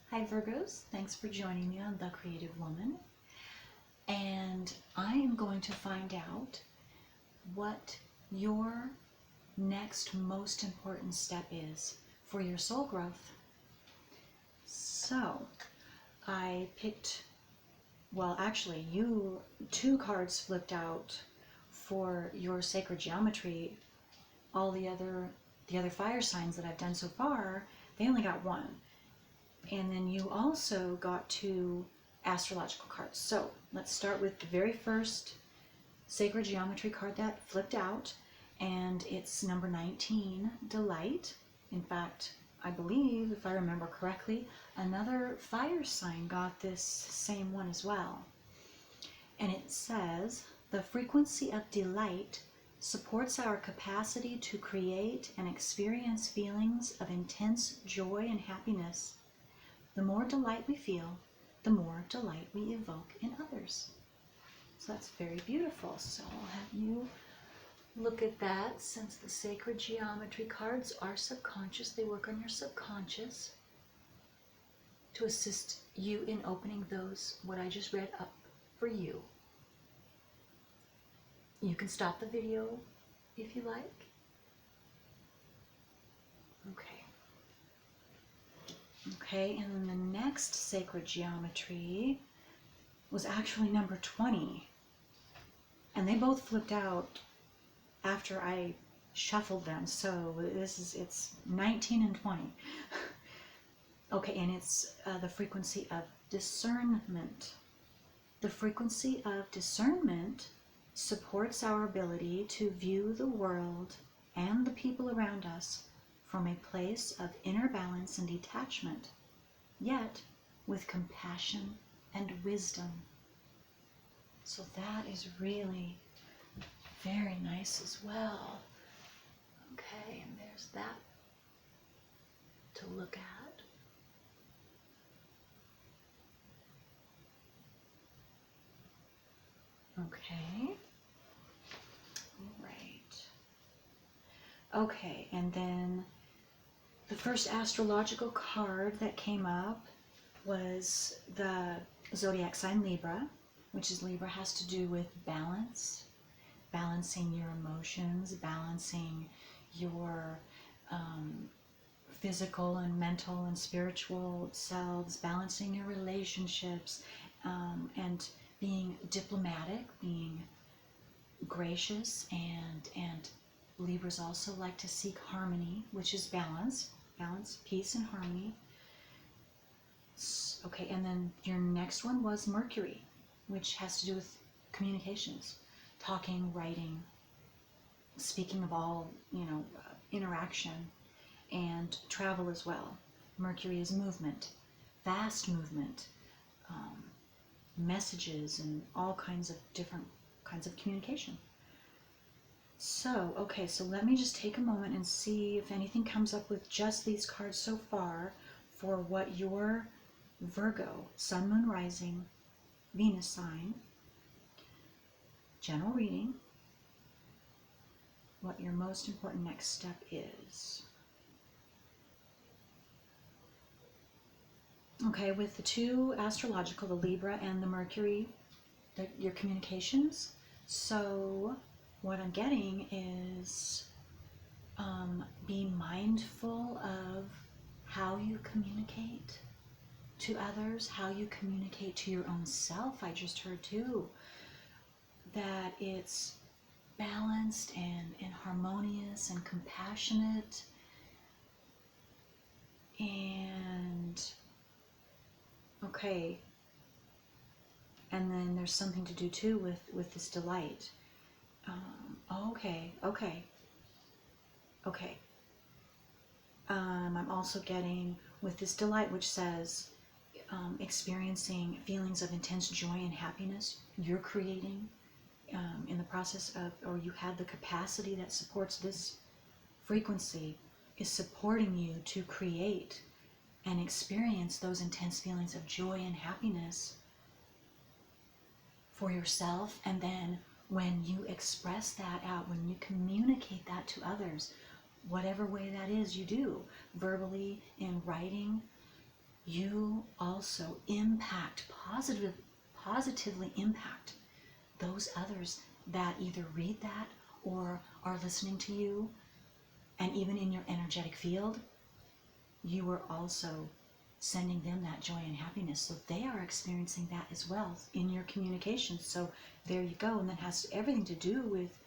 Hi Virgos, thanks for joining me on The Creative Woman. And I am going to find out what your next most important step is for your soul growth. So I picked, two cards flipped out for your sacred geometry. All the other fire signs that I've done so far, they only got one. And then you also got two astrological cards. So let's start with the very first sacred geometry card that flipped out, and it's number 19, Delight. In fact, I believe, if I remember correctly, another fire sign got this same one as well. And it says, the frequency of delight supports our capacity to create and experience feelings of intense joy and happiness. The more delight we feel, the more delight we evoke in others. So that's very beautiful. So I'll have you look at that, since the sacred geometry cards are subconscious. They work on your subconscious to assist you in opening those, what I just read, up for you. You can stop the video if you like. Okay, and then the next sacred geometry was actually number 20. And they both flipped out after I shuffled them. So it's 19 and 20. Okay, and it's the frequency of discernment. The frequency of discernment supports our ability to view the world and the people around us from a place of inner balance and detachment, yet with compassion and wisdom. So that is really very nice as well. Okay, and there's that to look at. Okay. All right. Okay, and then the first astrological card that came up was the zodiac sign Libra, which is Libra has to do with balance, balancing your emotions, balancing your physical and mental and spiritual selves, balancing your relationships, and being diplomatic, being gracious, and Libras also like to seek harmony, which is balance, peace, and harmony. Okay, and then your next one was Mercury, which has to do with communications, talking, writing, speaking of all, interaction, and travel as well. Mercury is movement, fast movement, messages, and all kinds of different kinds of communication. So, okay, so let me just take a moment and see if anything comes up with just these cards so far for what your Virgo, Sun, Moon, Rising, Venus sign, general reading, what your most important next step is. Okay, with the two astrological, the Libra and the Mercury, your communications. So what I'm getting is be mindful of how you communicate to others, how you communicate to your own self. I just heard too that it's balanced and harmonious and compassionate, and okay, and then there's something to do too with this delight. Okay. I'm also getting with this delight, which says experiencing feelings of intense joy and happiness. You're creating in the process of, or you have the capacity that supports this frequency, is supporting you to create and experience those intense feelings of joy and happiness for yourself. And then when you express that out, when you communicate that to others, whatever way that is you do, verbally, in writing, you also positively impact those others that either read that or are listening to you. And even in your energetic field, you are also sending them that joy and happiness. So they are experiencing that as well in your communication. So there you go. And that has everything to do with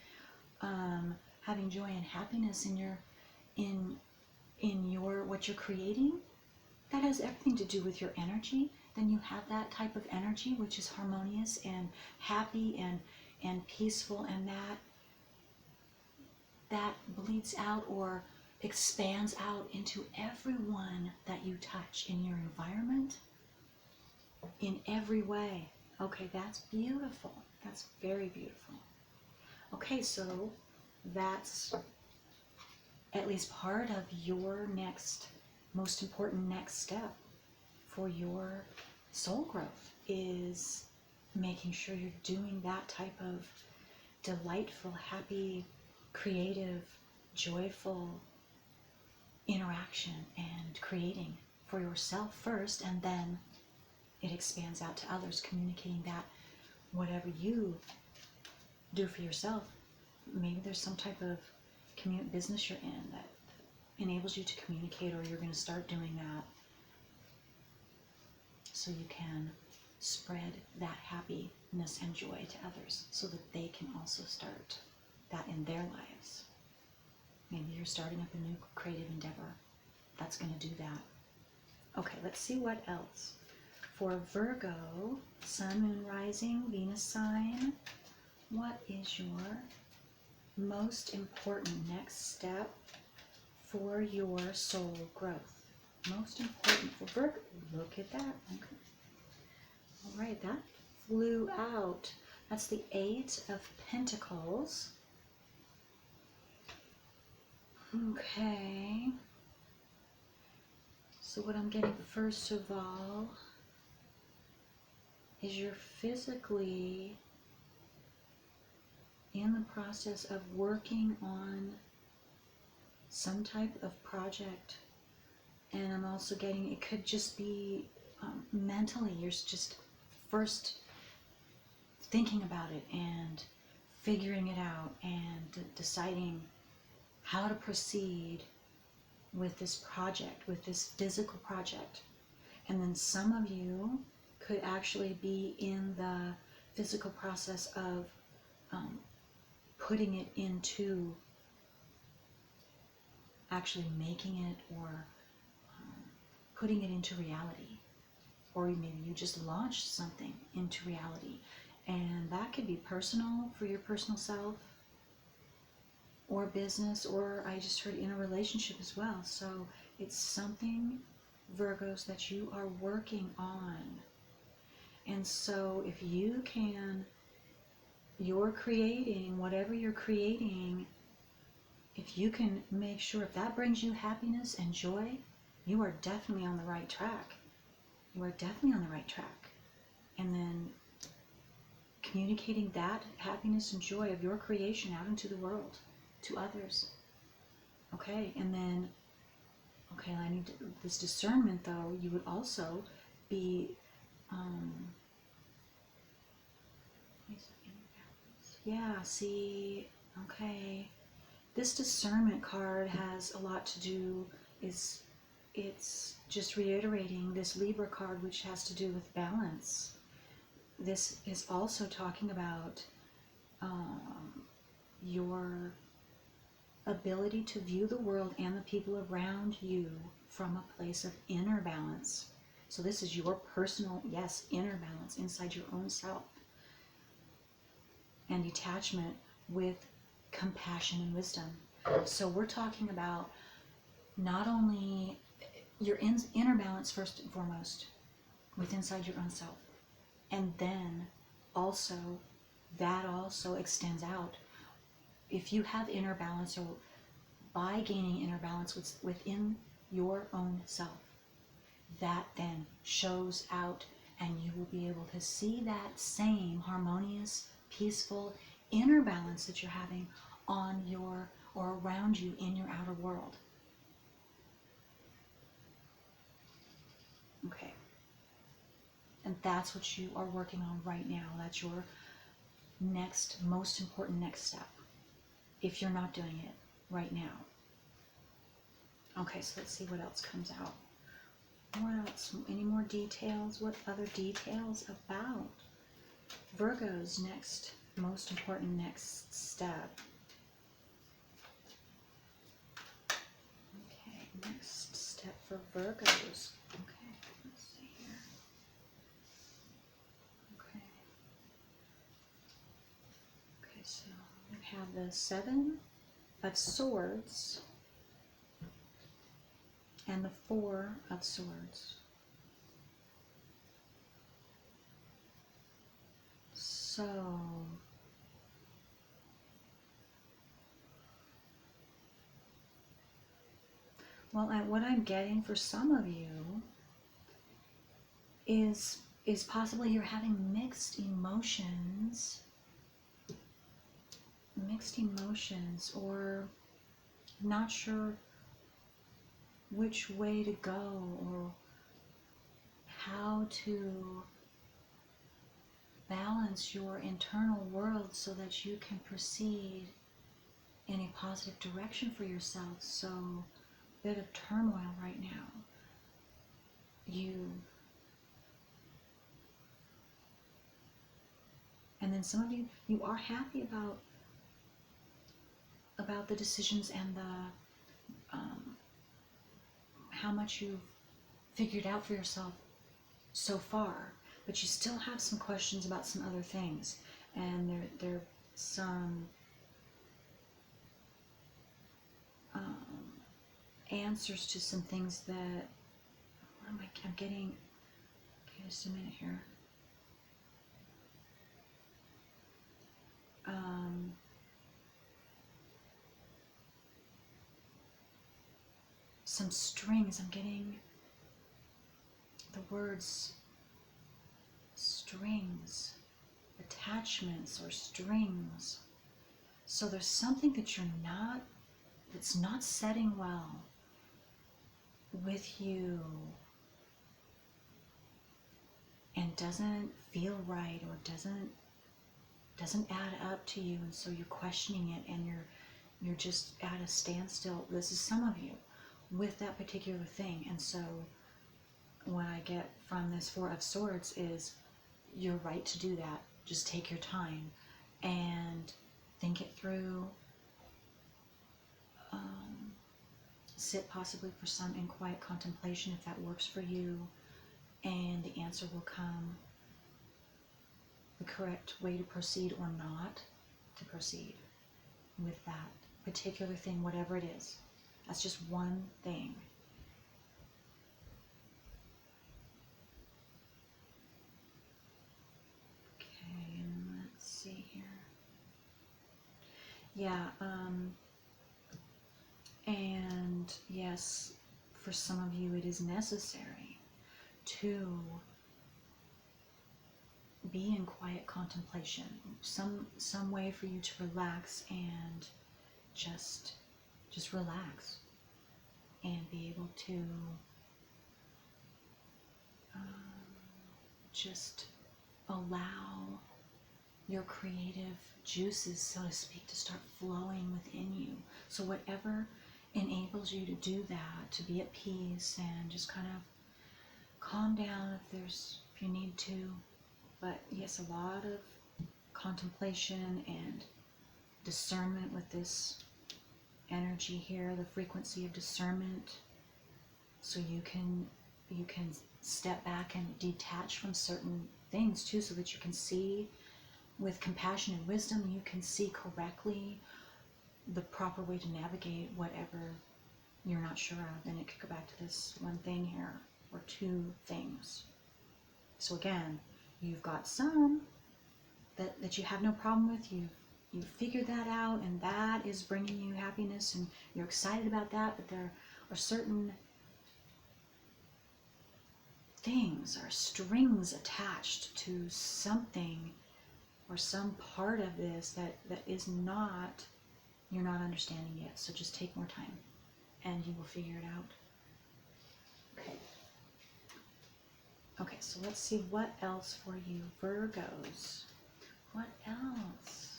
having joy and happiness in your what you're creating. That has everything to do with your energy. Then you have that type of energy which is harmonious and happy and peaceful, and that bleeds out or expands out into everyone that you touch in your environment in every way. Okay, that's beautiful. That's very beautiful. Okay, so that's at least part of your most important next step for your soul growth, is making sure you're doing that type of delightful, happy, creative, joyful interaction and creating for yourself first, and then it expands out to others, communicating that whatever you do for yourself, maybe there's some type of business you're in that enables you to communicate, or you're going to start doing that so you can spread that happiness and joy to others so that they can also start that in their lives. Maybe you're starting up a new creative endeavor that's going to do that. Okay, let's see what else. For Virgo, Sun, Moon, Rising, Venus sign, what is your most important next step for your soul growth? Most important for Virgo. Look at that. Okay. All right, that flew out. That's the Eight of Pentacles. Okay. So what I'm getting first of all is you're physically in the process of working on some type of project. And I'm also getting, it could just be mentally, you're just first thinking about it and figuring it out and deciding how to proceed with this project, with this physical project. And then some of you could actually be in the physical process of putting it into actually making it, or putting it into reality. Or maybe you just launched something into reality. And that could be personal, for your personal self, or business, or I just heard in a relationship as well. So it's something, Virgos, that you are working on. And so if you can, you're creating, whatever you're creating, if you can make sure, if that brings you happiness and joy, you are definitely on the right track. You are definitely on the right track. And then communicating that happiness and joy of your creation out into the world, to others. Okay, and then, okay, I need this discernment though. You would also be, yeah, see, okay. This discernment card has a lot to do, it's just reiterating this Libra card, which has to do with balance. This is also talking about your ability to view the world and the people around you from a place of inner balance. So this is your personal, yes, inner balance inside your own self. And detachment with compassion and wisdom. So we're talking about not only your inner balance first and foremost, with inside your own self, and then also that also extends out. If you have inner balance, or by gaining inner balance within your own self, that then shows out, and you will be able to see that same harmonious, peaceful inner balance that you're having on your, or around you in your outer world. Okay, that's what you are working on right now. That's your next, most important next step, if you're not doing it right now. Okay, so let's see what else comes out. What else? Any more details? What other details about Virgo's next, most important next step? Okay, next step for Virgos. Okay, let's see here. Okay. Okay, so we have the Seven of Swords and the Four of Swords. So, well, what I'm getting for some of you is possibly you're having mixed emotions, or not sure which way to go or how to balance your internal world so that you can proceed in a positive direction for yourself. So, a bit of turmoil right now. And then some of you, you are happy about the decisions and the how much you've figured out for yourself so far, but you still have some questions about some other things, and there are some answers to some things that I'm getting. Okay, just a minute here. Some strings. I'm getting the words strings, attachments, or strings. So there's something that that's not setting well with you and doesn't feel right, or doesn't add up to you, and so you're questioning it, and you're just at a standstill. This is some of you with that particular thing. And so what I get from this Four of Swords is you're right to do that. Just take your time and think it through. Sit possibly for some in quiet contemplation if that works for you, and the answer will come. The correct way to proceed or not to proceed with that particular thing, whatever it is. That's just one thing. Okay, and let's see here. Yeah, and yes, for some of you it is necessary to be in quiet contemplation, some way for you to relax and just relax and be able to just allow your creative juices, so to speak, to start flowing within you. So whatever enables you to do that, to be at peace and just kind of calm down if you need to. But yes, a lot of contemplation and discernment with this energy here, the frequency of discernment, so you can step back and detach from certain things too, so that you can see with compassion and wisdom. You can see correctly the proper way to navigate whatever you're not sure of. Then it could go back to this one thing here, or two things. So again, you've got some that you have no problem with. You figured that out, and that is bringing you happiness, and you're excited about that. But there are certain things or strings attached to something or some part of this that is not, you're not understanding yet. So just take more time and you will figure it out. Okay. Okay, so let's see what else for you, Virgos. What else?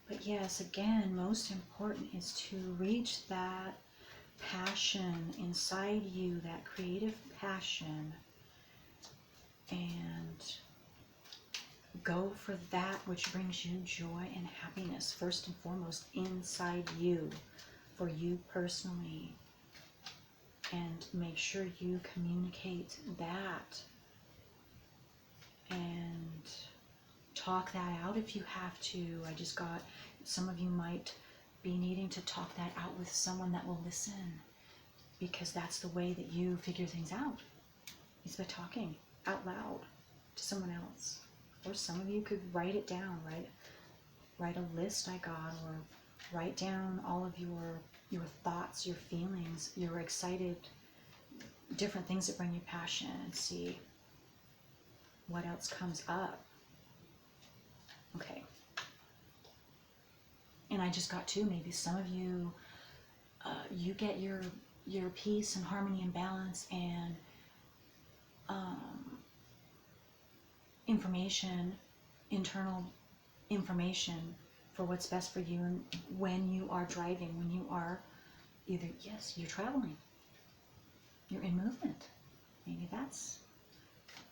But yes, again, most important is to reach that passion inside you, that creative passion, and go for that which brings you joy and happiness, first and foremost, inside you, for you personally. And make sure you communicate that and talk that out if you have to. I just got, some of you might be needing to talk that out with someone that will listen, because that's the way that you figure things out, is by talking out loud to someone else. Or some of you could write it down, write a list I got, or write down all of your thoughts, your feelings, your excited, different things that bring you passion, and see what else comes up. Okay. And I just got to, maybe some of you, you get your peace and harmony and balance and information, internal information for what's best for you, and when you are driving, when you are either, yes, you're traveling, you're in movement. Maybe that's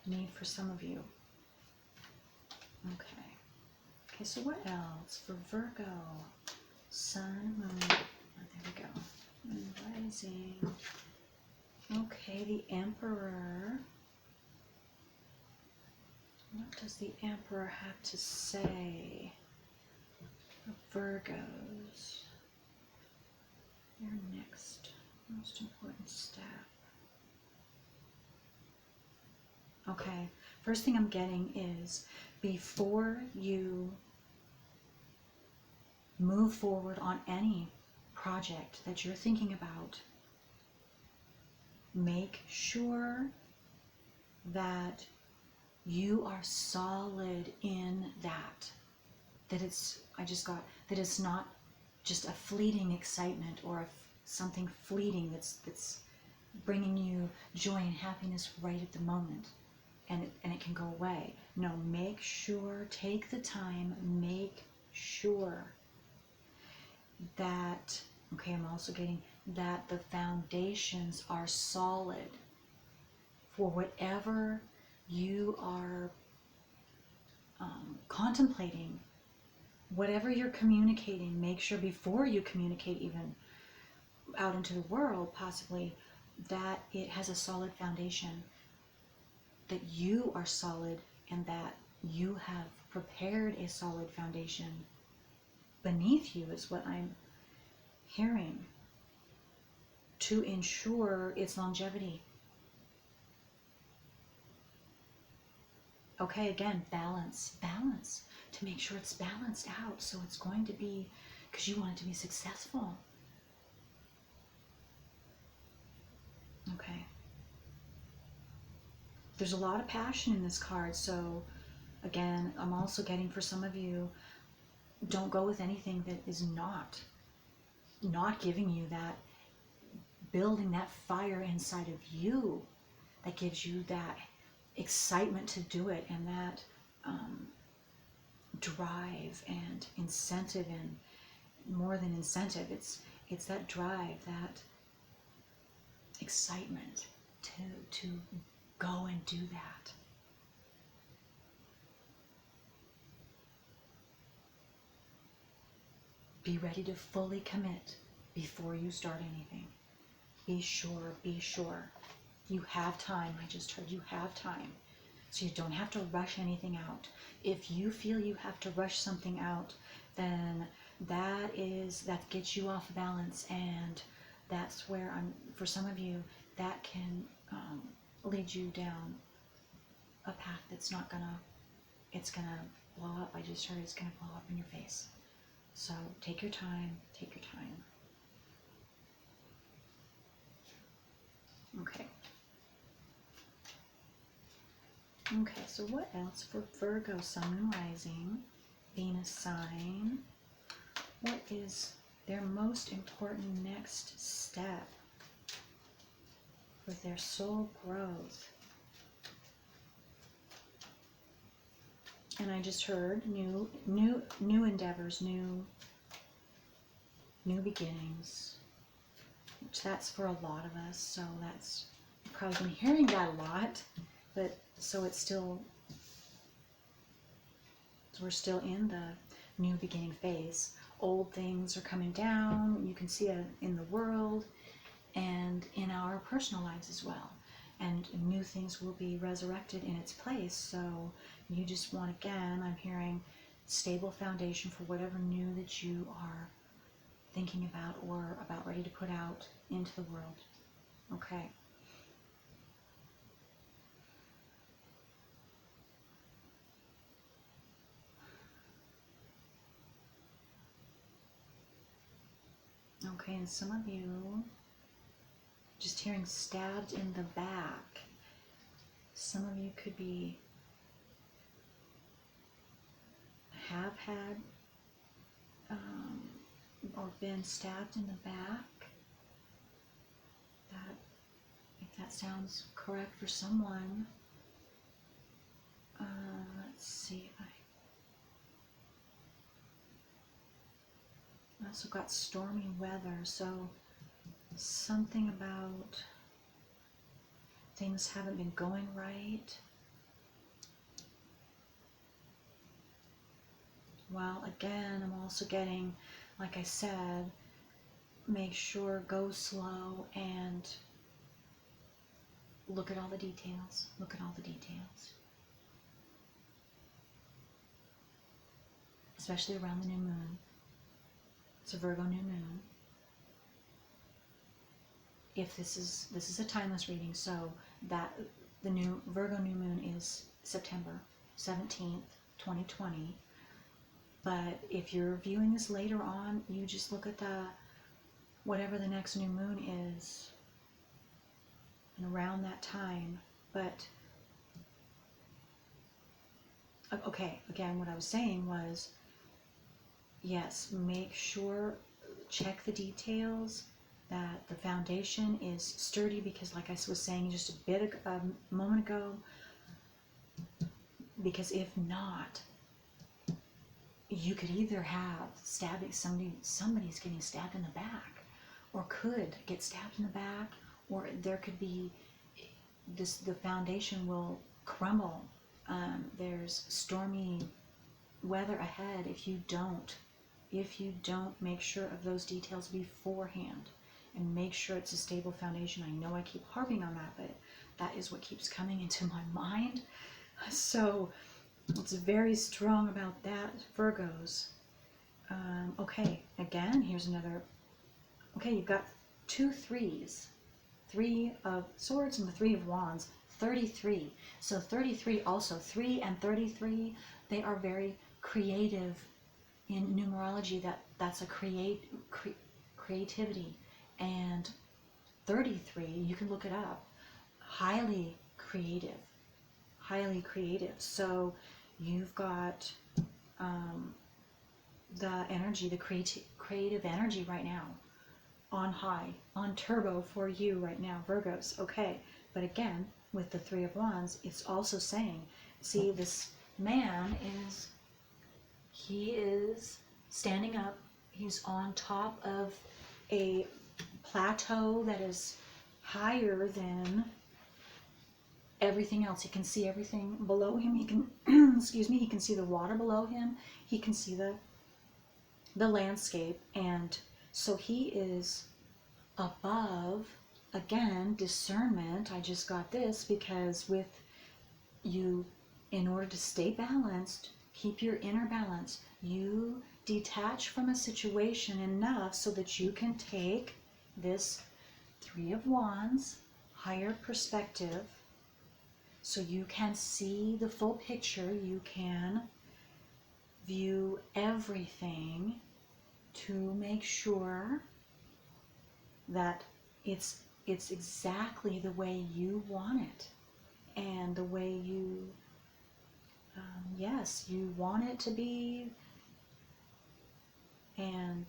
need for some of you. Okay. Okay, so what else for Virgo? Sun, moon, oh, there we go. Moon rising. Okay, the Emperor. What does the Emperor have to say for Virgos? Your next most important step. Okay, first thing I'm getting is, before you move forward on any project that you're thinking about, make sure that you are solid in that. That it's, I just got, that it's not just a fleeting excitement or something fleeting that's bringing you joy and happiness right at the moment, and it can go away. No, make sure, take the time, make sure that, okay, I'm also getting that the foundations are solid for whatever you are contemplating, whatever you're communicating. Make sure before you communicate even out into the world, possibly, that it has a solid foundation, that you are solid, and that you have prepared a solid foundation beneath you, is what I'm hearing, to ensure its longevity. Okay, again, balance, to make sure it's balanced out, so it's going to be, because you want it to be successful. Okay. There's a lot of passion in this card, so again, I'm also getting, for some of you, don't go with anything that is not giving you that, building that fire inside of you that gives you that excitement to do it, and that drive and incentive, and more than incentive, it's that drive, that excitement to go and do that. Be ready to fully commit before you start anything. Be sure. You have time. I just heard you have time. So you don't have to rush anything out. If you feel you have to rush something out, then that gets you off balance, and that's where for some of you, that can lead you down a path that's not gonna, it's gonna blow up. I just heard it's gonna blow up in your face. So take your time, Okay. Okay, so what else for Virgo, Sun and Rising, Venus sign? What is their most important next step for their soul growth? And I just heard new endeavors, new beginnings, which that's for a lot of us. So that's, you've probably been hearing that a lot, but so it's still, so we're still in the new beginning phase. Old things are coming down. You can see it in the world and in our personal lives as well. And new things will be resurrected in its place. So you just want, again, I'm hearing stable foundation for whatever new that you are thinking about or about ready to put out into the world. Okay. Okay, and some of you, just hearing stabbed in the back. Some of you could be, have had or been stabbed in the back. That, if that sounds correct for someone, let's see if I also got stormy weather, so something about things haven't been going right. Well, again, I'm also getting, like I said, make sure, go slow and look at all the details. Look at all the details. Especially around the new moon. It's a Virgo new moon. If this is a timeless reading, so that the new Virgo new moon is September 17th, 2020. But if you're viewing this later on, you just look at the whatever the next new moon is and around that time. But okay, again, what I was saying was, yes, make sure, check the details, that the foundation is sturdy, because like I was saying just a moment ago, because if not, you could either have stabbing, somebody's getting stabbed in the back, or could get stabbed in the back, or there could be the foundation will crumble. There's stormy weather ahead if you don't make sure of those details beforehand and make sure it's a stable foundation. I know I keep harping on that, but that is what keeps coming into my mind. So it's very strong about that, Virgos. Okay, again, here's another. Okay, you've got 2 3s. 3 of Swords and the 3 of Wands. 33. So 33 also. 3 and 33, they are very creative in numerology. That's a creativity. And 33, you can look it up. Highly creative. Highly creative. So you've got the energy, the creative energy right now, on high, on turbo for you right now, Virgos. Okay, but again, with the 3 of Wands, it's also saying, see, this man he is standing up. He's on top of a plateau that is higher than everything else. He can see everything below him. He can, excuse me, he can see the water below him. He can see the landscape. And so he is above, again, discernment. I just got this because with you, in order to stay balanced, keep your inner balance, you detach from a situation enough so that you can take this 3 of Wands, higher perspective, so you can see the full picture. You can view everything to make sure that it's exactly the way you want it, and the way you, yes, you want it to be. And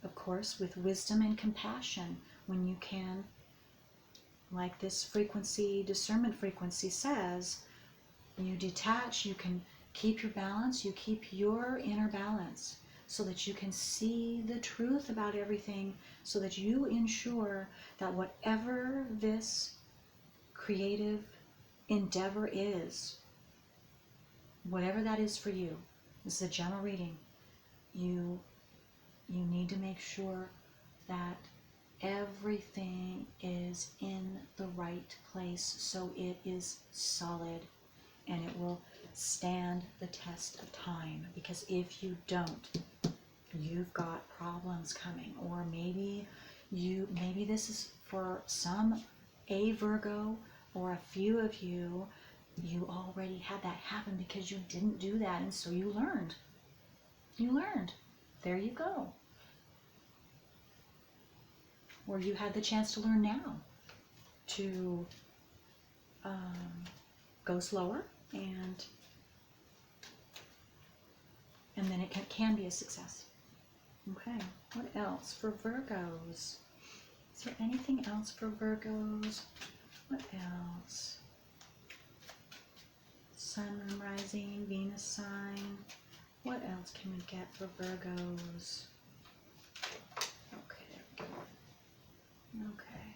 of course, with wisdom and compassion, when you can, like this frequency, discernment frequency says, You detach, you can keep your balance, you keep your inner balance so that you can see the truth about everything, so that you ensure that whatever this creative endeavor is, whatever that is for you, this is a general reading, you need to make sure that everything is in the right place so it is solid and it will stand the test of time. Because if you don't, you've got problems coming. Or maybe this is for a Virgo, or a few of you, you already had that happen because you didn't do that, and so you learned. There you go. Or you had the chance to learn now to go slower, and then it can be a success. Okay, what else for Virgos? Is there anything else for Virgos? What else? Sun, Moon, Rising, Venus sign. What else can we get for Virgos? Okay, there we go. Okay.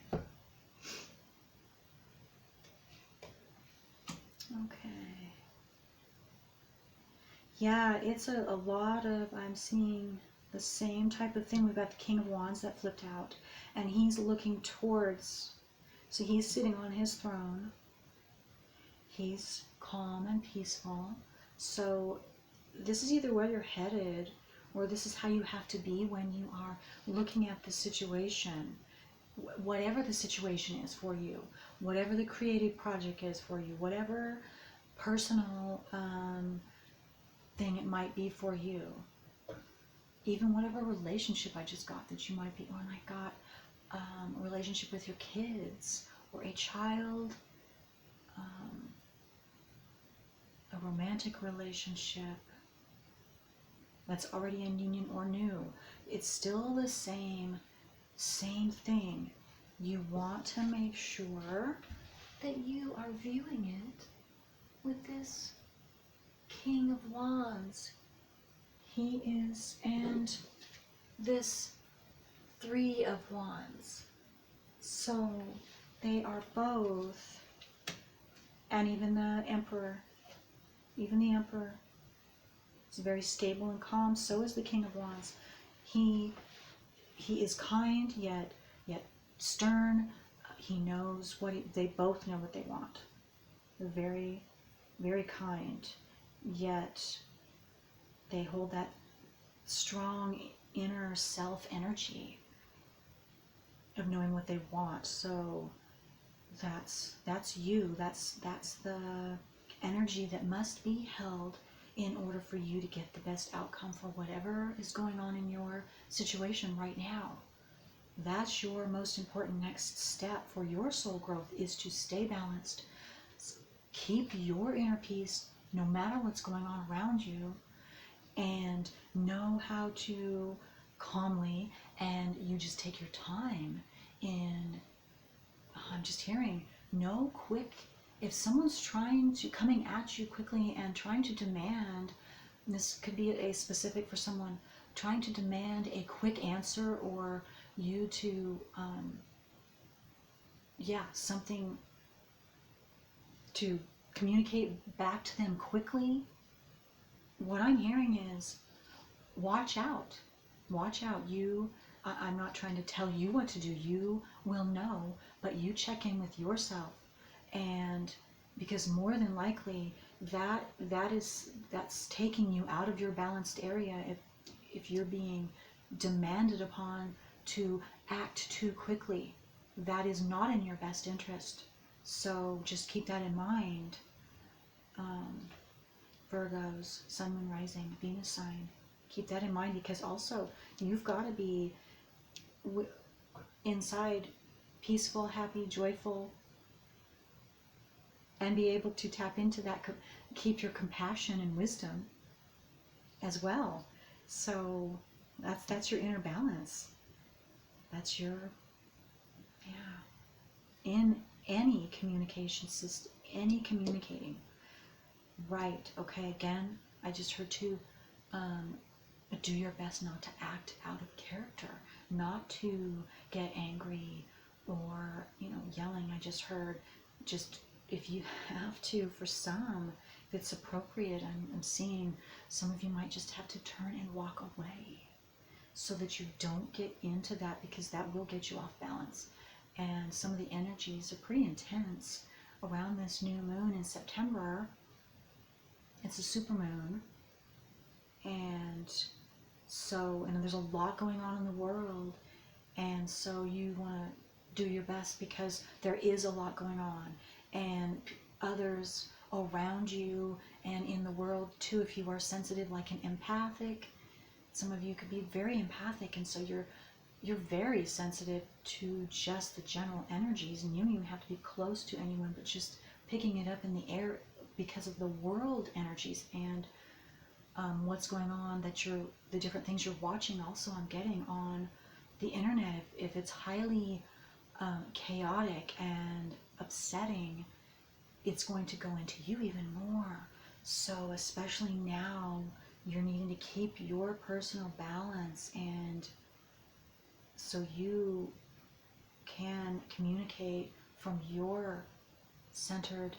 Okay. Yeah, it's a lot of, I'm seeing the same type of thing. We've got the King of Wands that flipped out, and he's looking towards, so he's sitting on his throne. He's calm and peaceful. So this is either where you're headed, or this is how you have to be when you are looking at the situation. Whatever the situation is for you, whatever the creative project is for you, whatever personal thing it might be for you, even whatever relationship I just got that you might be, or I got a relationship with your kids, or a child, a romantic relationship that's already in union or new. It's still the same thing. You want to make sure that you are viewing it with this King of Wands. He is, and this Three of Wands. So they are both, and even the Emperor, is very stable and calm. So is the King of Wands. He is kind, yet stern. He knows they both know what they want. They're very, very kind, yet they hold that strong inner self energy of knowing what they want. So that's you. That's the energy that must be held in order for you to get the best outcome for whatever is going on in your situation right now. That's your most important next step for your soul growth, is to stay balanced, keep your inner peace no matter what's going on around you, and know how to calmly, and you just take your time in, I'm just hearing, no quick, if someone's coming at you quickly and trying to demand, this could be a specific for someone, trying to demand a quick answer, or you to, something to communicate back to them quickly, what I'm hearing is, watch out. Watch out. I'm not trying to tell you what to do. You will know, but you check in with yourself. And because more than likely that's taking you out of your balanced area if you're being demanded upon to act too quickly. That is not in your best interest. So just keep that in mind. Virgos, Sun, Moon, Rising, Venus sign. Keep that in mind, because also you've got to be inside peaceful, happy, joyful, and be able to tap into that, keep your compassion and wisdom as well. So that's your inner balance. That's your, in any communication system, any communicating, Right. Okay. Again, I just heard too, do your best not to act out of character, not to get angry or, yelling. I just heard, just if you have to, for some, if it's appropriate, I'm seeing some of you might just have to turn and walk away so that you don't get into that, because that will get you off balance. And some of the energies are pretty intense around this new moon in September. It's a super moon, and so, and there's a lot going on in the world, and so you want to do your best because there is a lot going on, and others around you and in the world too, if you are sensitive, like an empathic, some of you could be very empathic, and so you're very sensitive to just the general energies, and you don't even have to be close to anyone, but just picking it up in the air because of the world energies and what's going on, the different things you're watching. Also, I'm getting on the internet, if it's highly chaotic and upsetting, it's going to go into you even more. So especially now, you're needing to keep your personal balance, and so you can communicate from your centered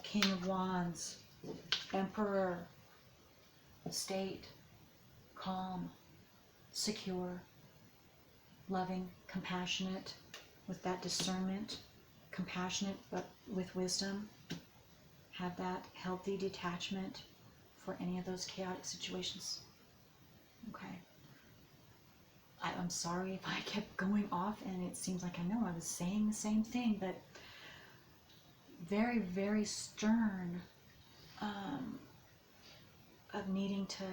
King of Wands, Emperor state, calm, secure, loving, compassionate, with that discernment, compassionate but with wisdom. Have that healthy detachment for any of those chaotic situations. Okay. I'm sorry if I kept going off and it seems like I know I was saying the same thing, but very, very stern of needing to,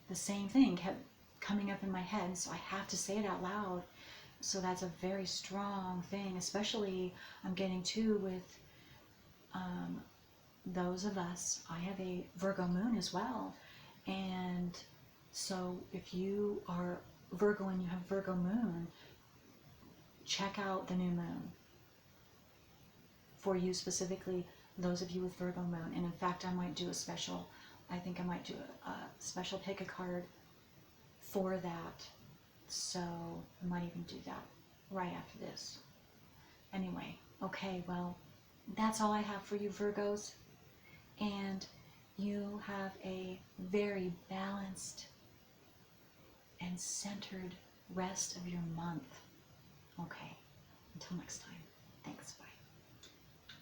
the same thing kept coming up in my head, so I have to say it out loud. So that's a very strong thing, especially I'm getting to with those of us. I have a Virgo moon as well, and so if you are Virgo and you have Virgo moon, check out the new moon for you specifically, those of you with Virgo moon. And in fact, I might do a special, I think I might do a special pick a card for that. So I might even do that right after this. Anyway, okay, well, that's all I have for you, Virgos. And you have a very balanced and centered rest of your month. Okay, until next time.